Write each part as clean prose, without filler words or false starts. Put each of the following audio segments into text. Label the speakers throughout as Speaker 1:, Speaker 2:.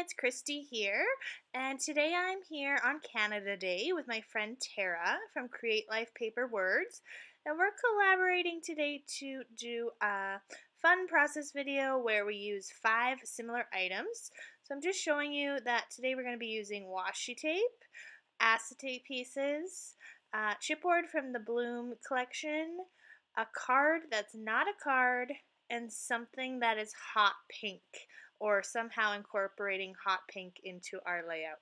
Speaker 1: it's Christy here, and today I'm here on Canada Day with my friend Tara from Create Life Paper Words, and we're collaborating today to do a fun process video where we use 5 similar items. So I'm just showing you that today we're going to be using washi tape, acetate pieces, chipboard from the Bloom collection, a card that's not a card, and something that is hot pink, or somehow incorporating hot pink into our layout.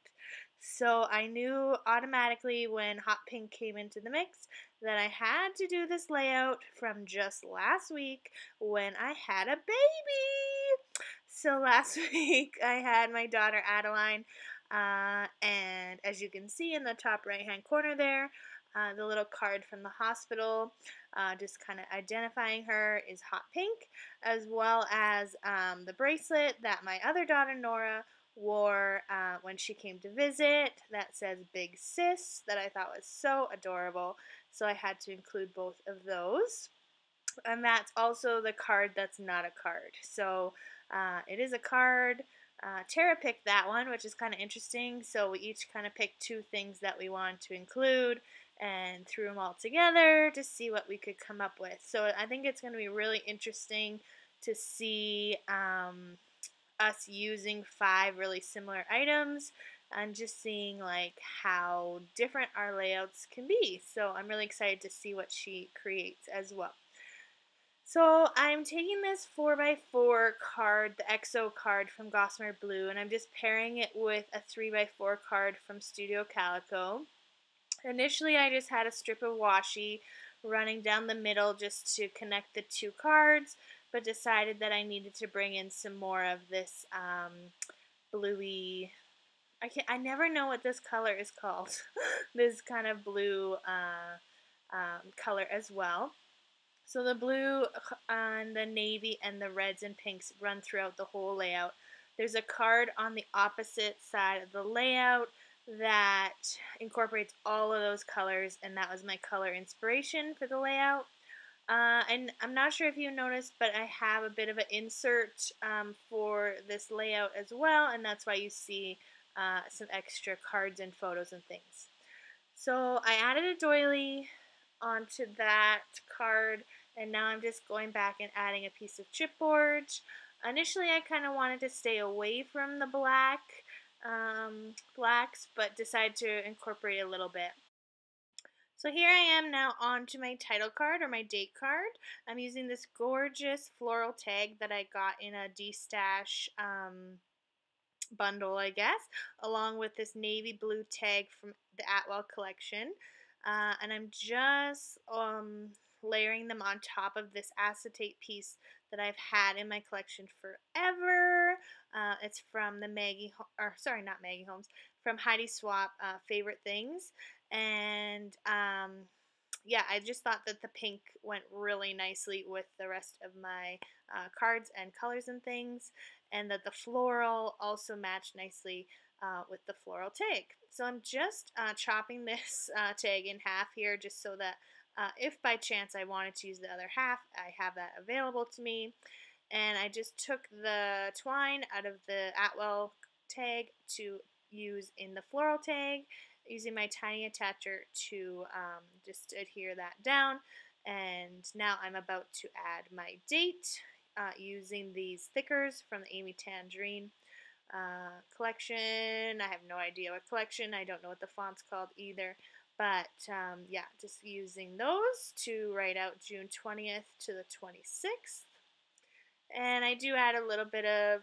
Speaker 1: So I knew automatically when hot pink came into the mix that I had to do this layout from just last week when I had a baby. So last week I had my daughter Adeline, and as you can see in the top right hand corner there, the little card from the hospital, just kind of identifying her, is hot pink, as well as the bracelet that my other daughter Nora wore when she came to visit that says Big Sis, that I thought was so adorable. So I had to include both of those. And that's also the card that's not a card. So it is a card. Tara picked that one, which is kind of interesting. So we each kind of picked 2 things that we wanted to include and threw them all together to see what we could come up with. So I think it's going to be really interesting to see us using 5 really similar items and just seeing like how different our layouts can be. So I'm really excited to see what she creates as well. So I'm taking this 4x4 card, the EXO card from Gossamer Blue, and I'm just pairing it with a 3x4 card from Studio Calico. Initially I just had a strip of washi running down the middle just to connect the 2 cards, but decided that I needed to bring in some more of this bluey, I never know what this color is called, this kind of blue color as well. So the blue and the navy and the reds and pinks run throughout the whole layout. There's a card on the opposite side of the layout that incorporates all of those colors, and that was my color inspiration for the layout. And I'm not sure if you noticed, but I have a bit of an insert for this layout as well, and that's why you see some extra cards and photos and things. So I added a doily onto that card, and now I'm just going back and adding a piece of chipboard. Initially I kind of wanted to stay away from the blacks, but decided to incorporate a little bit. So here I am now onto my title card, or my date card. I'm using this gorgeous floral tag that I got in a D-Stash bundle, I guess, along with this navy blue tag from the Atwell collection. And I'm just layering them on top of this acetate piece that I've had in my collection forever. It's from the not Maggie Holmes, from Heidi Swapp, Favorite Things. And yeah, I just thought that the pink went really nicely with the rest of my cards and colors and things, and that the floral also matched nicely with the floral tag. So I'm just chopping this tag in half here, just so that if by chance I wanted to use the other half, I have that available to me. And I just took the twine out of the Atwell tag to use in the floral tag, using my tiny attacher to just adhere that down. And now I'm about to add my date using these thickers from the Amy Tangerine collection. I have no idea what collection. I don't know what the font's called either. But yeah, just using those to write out June 20th to the 26th. And I do add a little bit of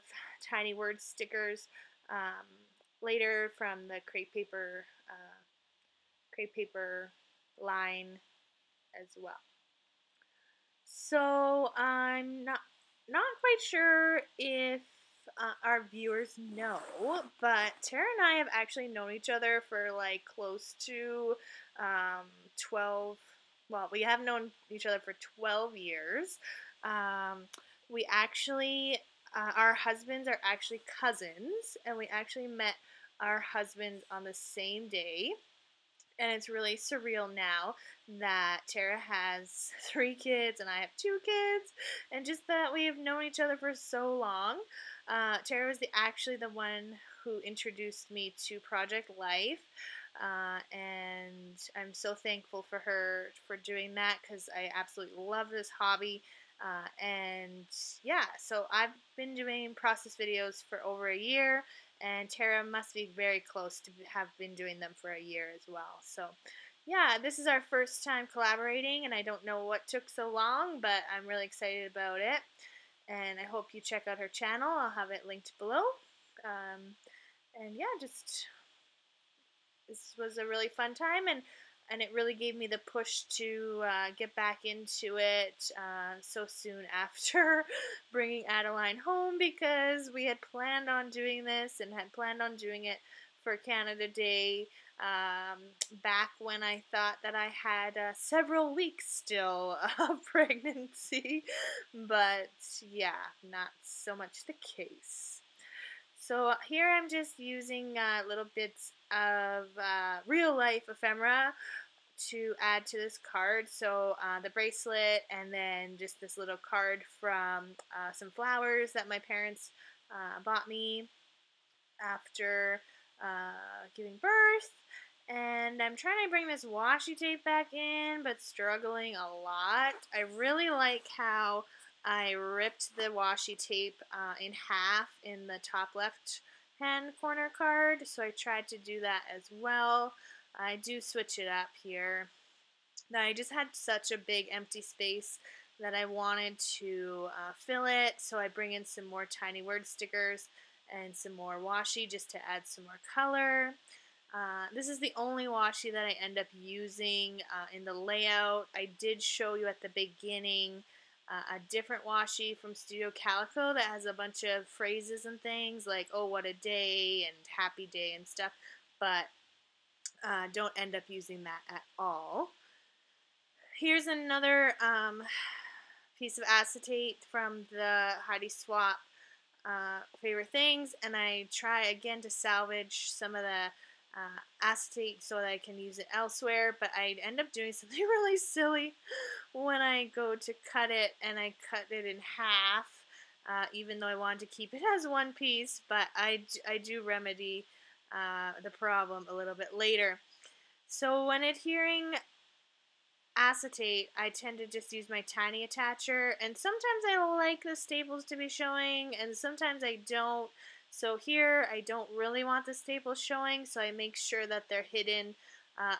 Speaker 1: tiny word stickers later from the crepe paper line as well. So I'm not quite sure if our viewers know, but Tara and I have actually known each other for like close to 12. Well, we have known each other for 12 years. We actually, our husbands are actually cousins, and we actually met our husbands on the same day. And it's really surreal now that Tara has 3 kids and I have 2 kids, and just that we have known each other for so long. Tara was actually the one who introduced me to Project Life, and I'm so thankful for her for doing that because I absolutely love this hobby. And yeah, so I've been doing process videos for over a year, and Tara must be very close to have been doing them for a year as well. So yeah, this is our first time collaborating, and I don't know what took so long, but I'm really excited about it. And I hope you check out her channel. I'll have it linked below. And yeah, just this was a really fun time, and it really gave me the push to get back into it so soon after bringing Adeline home, because we had planned on doing this and had planned on doing it for Canada Day back when I thought that I had several weeks still of pregnancy, but yeah, not so much the case. So here I'm just using little bits of real life ephemera to add to this card. So the bracelet, and then just this little card from some flowers that my parents bought me after giving birth. And I'm trying to bring this washi tape back in, but struggling a lot. I really like how I ripped the washi tape in half in the top left hand corner card, so I tried to do that as well. I do switch it up here. Now I just had such a big empty space that I wanted to fill it, so I bring in some more tiny word stickers and some more washi just to add some more color. This is the only washi that I end up using in the layout. I did show you at the beginning a different washi from Studio Calico that has a bunch of phrases and things like, oh, what a day, and happy day and stuff, but don't end up using that at all. Here's another piece of acetate from the Heidi Swap favorite things, and I try again to salvage some of the acetate so that I can use it elsewhere, but I end up doing something really silly when I go to cut it, and I cut it in half, even though I wanted to keep it as one piece, but I do remedy the problem a little bit later. So when adhering acetate, I tend to just use my tiny attacher, and sometimes I like the staples to be showing, and sometimes I don't. So here, I don't really want the staples showing, so I make sure that they're hidden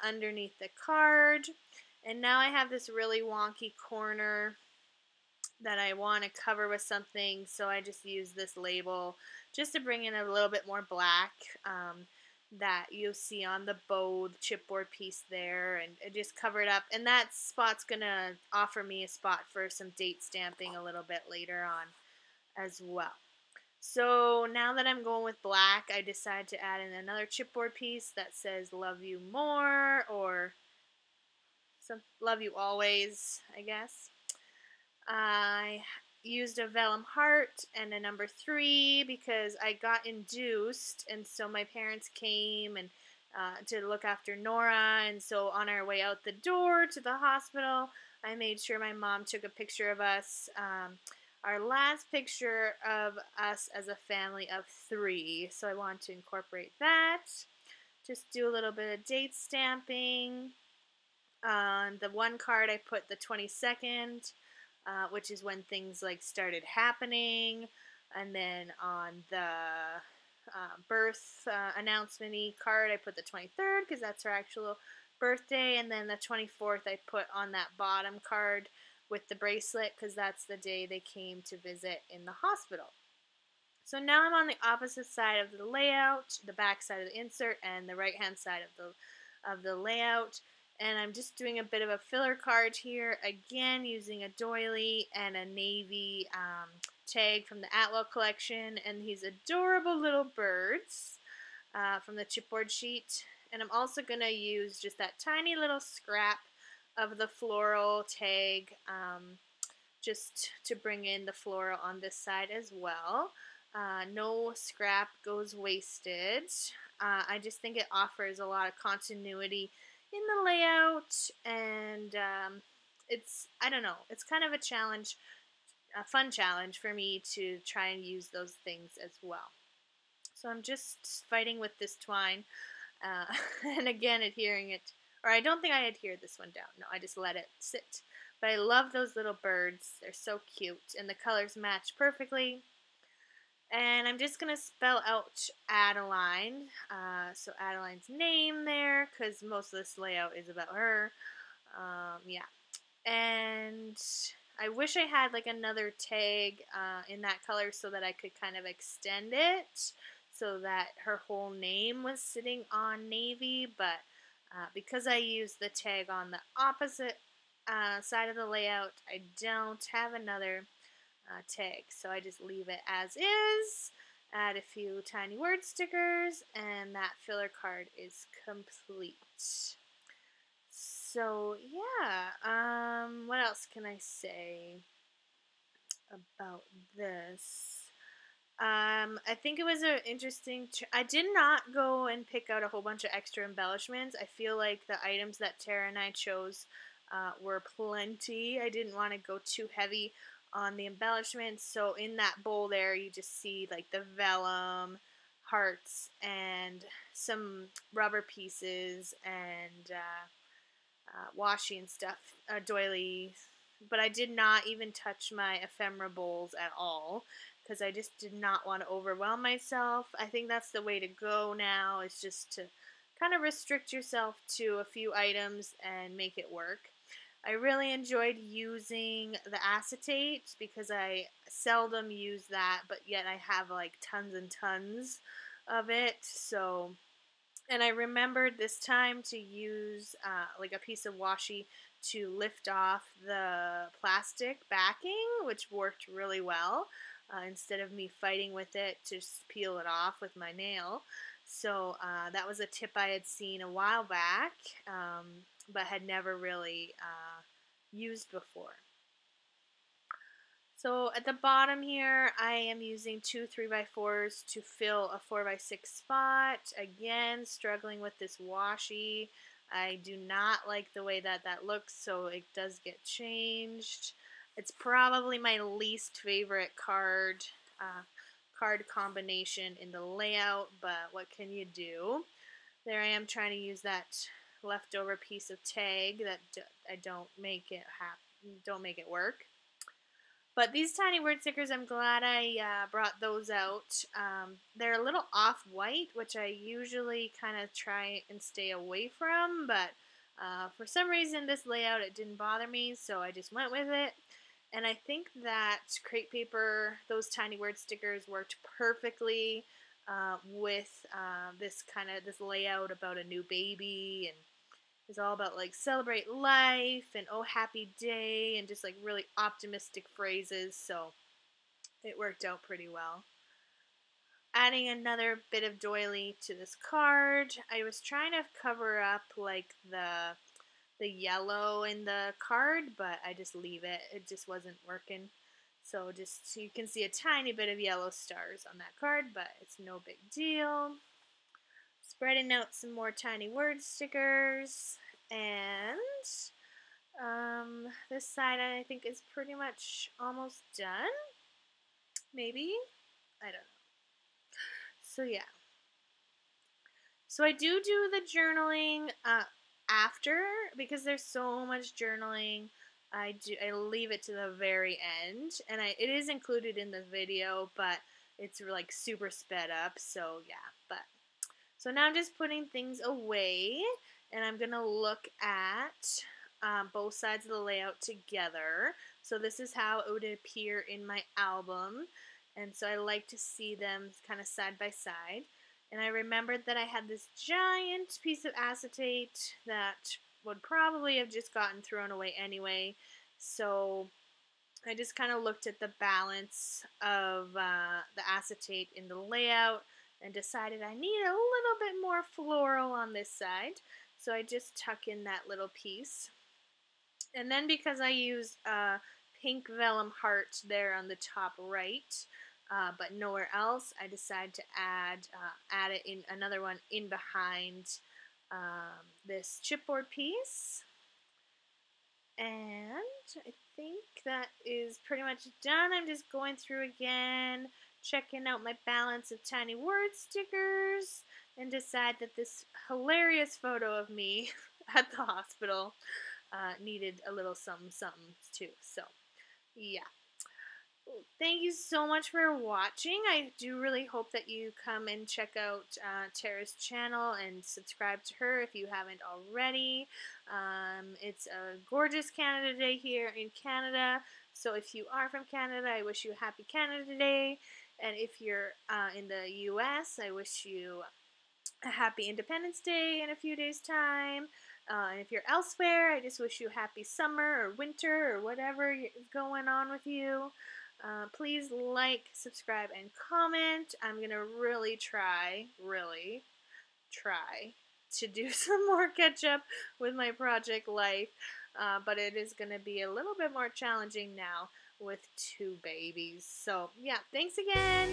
Speaker 1: underneath the card. And now I have this really wonky corner that I want to cover with something, so I just use this label just to bring in a little bit more black that you'll see on the bow, the chipboard piece there, and just cover it up. And that spot's going to offer me a spot for some date stamping a little bit later on as well. So now that I'm going with black, I decide to add in another chipboard piece that says love you more, or some love you always, I guess. I used a vellum heart and a number 3 because I got induced, and so my parents came and to look after Nora, and so on our way out the door to the hospital, I made sure my mom took a picture of us. Our last picture of us as a family of 3, so I want to incorporate that. Just do a little bit of date stamping. On the one card I put the 22nd, which is when things like started happening, and then on the birth announcement-y card I put the 23rd because that's her actual birthday, and then the 24th I put on that bottom card with the bracelet because that's the day they came to visit in the hospital. So now I'm on the opposite side of the layout, the back side of the insert, and the right hand side of the layout. And I'm just doing a bit of a filler card here, again using a doily and a navy tag from the Atwell collection, and these adorable little birds from the chipboard sheet. And I'm also going to use just that tiny little scrap of the floral tag just to bring in the floral on this side as well. No scrap goes wasted. I just think it offers a lot of continuity in the layout, and I don't know, it's kind of a challenge, a fun challenge for me to try and use those things as well. So I'm just fighting with this twine, uh, and again adhering it, or I don't think I adhered this one down. No, I just let it sit. But I love those little birds. They're so cute, and the colors match perfectly. And I'm just going to spell out Adeline. So Adeline's name there, because most of this layout is about her. Yeah. And I wish I had like another tag in that color so that I could kind of extend it so that her whole name was sitting on navy. But because I used the tag on the opposite side of the layout, I don't have another tag. So I just leave it as is, add a few tiny word stickers, and that filler card is complete. So yeah, what else can I say about this? I think it was an interesting. I did not go and pick out a whole bunch of extra embellishments. I feel like the items that Tara and I chose were plenty. I didn't want to go too heavy on the embellishments. So in that bowl there, you just see like the vellum, hearts, and some rubber pieces, and washi and stuff, doilies. But I did not even touch my ephemera bowls at all because I just did not want to overwhelm myself. I think that's the way to go now, is just to kind of restrict yourself to a few items and make it work. I really enjoyed using the acetate because I seldom use that, but yet I have like tons and tons of it. So, and I remembered this time to use like a piece of washi to lift off the plastic backing, which worked really well, instead of me fighting with it to just peel it off with my nail. So that was a tip I had seen a while back, but had never really used before. So at the bottom here, I am using two 3x4s to fill a 4x6 spot. Again, struggling with this washi. I do not like the way that that looks, so it does get changed. It's probably my least favorite card combination in the layout, but what can you do? There I am trying to use that leftover piece of tag that I don't make it work. But these tiny word stickers, I'm glad I brought those out. They're a little off-white, which I usually kind of try and stay away from, but for some reason this layout, it didn't bother me, so I just went with it. And I think that crepe paper, those tiny word stickers worked perfectly with this layout about a new baby, and it's all about like celebrate life and oh happy day and just like really optimistic phrases, so it worked out pretty well. Adding another bit of doily to this card, I was trying to cover up like the yellow in the card, but I just leave it. It just wasn't working. So just you can see a tiny bit of yellow stars on that card, but it's no big deal. Spreading out some more tiny word stickers, and this side I think is pretty much almost done. Maybe? I don't know. So yeah. So I do the journaling after, because there's so much journaling. I leave it to the very end, and it is included in the video, but it's like super sped up. So yeah, but so now I'm just putting things away, and I'm gonna look at both sides of the layout together. So this is how it would appear in my album, and so I like to see them kind of side by side. And I remembered that I had this giant piece of acetate that would probably have just gotten thrown away anyway. So I just kind of looked at the balance of the acetate in the layout and decided I need a little bit more floral on this side. So I just tuck in that little piece. And then because I use pink vellum heart there on the top right, but nowhere else, I decided to add it in another one in behind this chipboard piece. And I think that is pretty much done. I'm just going through again, checking out my balance of tiny word stickers, and decide that this hilarious photo of me at the hospital needed a little something too. So, yeah. Thank you so much for watching. I do really hope that you come and check out Tara's channel and subscribe to her if you haven't already. It's a gorgeous Canada Day here in Canada. So if you are from Canada, I wish you a happy Canada Day. And if you're in the US, I wish you a happy Independence Day in a few days' time. And if you're elsewhere, I just wish you a happy summer or winter or whatever is going on with you. Please like, subscribe, and comment. I'm going to really try to do some more catch up with my project life. But it is going to be a little bit more challenging now with 2 babies. So, yeah, thanks again.